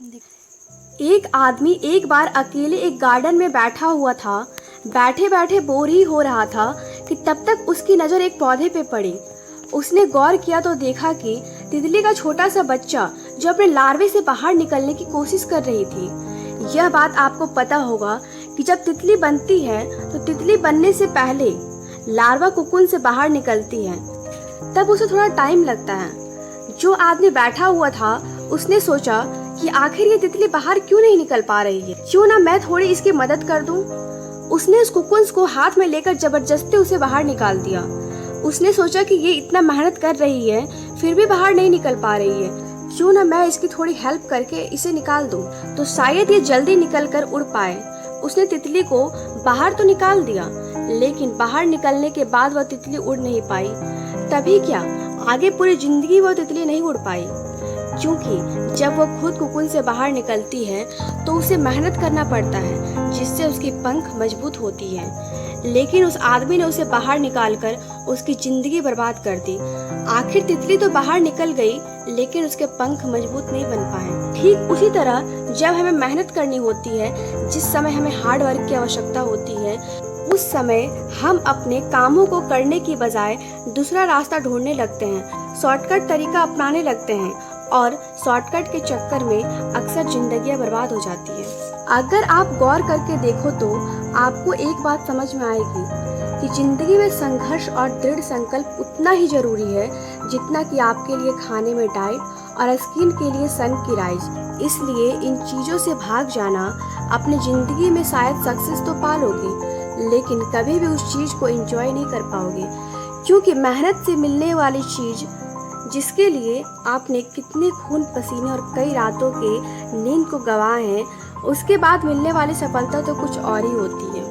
एक आदमी एक बार अकेले एक गार्डन में बैठा हुआ था। बैठे बैठे बोर ही हो रहा था कि तब तक उसकी नज़र एक पौधे पे पड़ी। उसने गौर किया तो देखा कि तितली का छोटा सा बच्चा जो अपने लार्वे से बाहर निकलने की कोशिश कर रही थी। यह बात आपको पता होगा कि जब तितली बनती है तो तितली बनने से पहले लार्वा कोकून से बाहर निकलती है, तब उसे थोड़ा टाइम लगता है। जो आदमी बैठा हुआ था उसने सोचा कि आखिर ये तितली बाहर क्यों नहीं निकल पा रही है, क्यों ना मैं थोड़ी इसकी मदद कर दूं। उसने उस कोकून को हाथ में लेकर जबरदस्ती उसे बाहर निकाल दिया। उसने सोचा कि ये इतना मेहनत कर रही है फिर भी बाहर नहीं निकल पा रही है, क्यों ना मैं इसकी थोड़ी हेल्प करके इसे निकाल दूं, तो शायद ये जल्दी निकल कर उड़ पाए। उसने तितली को बाहर तो निकाल दिया, लेकिन बाहर निकलने के बाद वह तितली उड़ नहीं पाई। तभी क्या, आगे पूरी जिंदगी वह तितली नहीं उड़ पाई, क्योंकि जब वह खुद कोकून से बाहर निकलती है तो उसे मेहनत करना पड़ता है, जिससे उसकी पंख मजबूत होती है। लेकिन उस आदमी ने उसे बाहर निकालकर उसकी जिंदगी बर्बाद कर दी। आखिर तितली तो बाहर निकल गई, लेकिन उसके पंख मजबूत नहीं बन पाए। ठीक उसी तरह जब हमें मेहनत करनी होती है, जिस समय हमें हार्ड वर्क की आवश्यकता होती है, उस समय हम अपने कामों को करने की बजाय दूसरा रास्ता ढूंढने लगते हैं, शॉर्टकट तरीका अपनाने लगते हैं, और शॉर्टकट के चक्कर में अक्सर जिंदगियां बर्बाद हो जाती है। अगर आप गौर करके देखो तो आपको एक बात समझ में आएगी कि जिंदगी में संघर्ष और दृढ़ संकल्प उतना ही जरूरी है जितना कि आपके लिए खाने में डाइट और स्किन के लिए सन की राइज। इसलिए इन चीज़ों से भाग जाना, अपनी ज़िंदगी में शायद सक्सेस तो पालोगे, लेकिन कभी भी उस चीज़ को एंजॉय नहीं कर पाओगे, क्योंकि मेहनत से मिलने वाली चीज़, जिसके लिए आपने कितने खून पसीने और कई रातों के नींद को गंवाए हैं, उसके बाद मिलने वाली सफलता तो कुछ और ही होती है।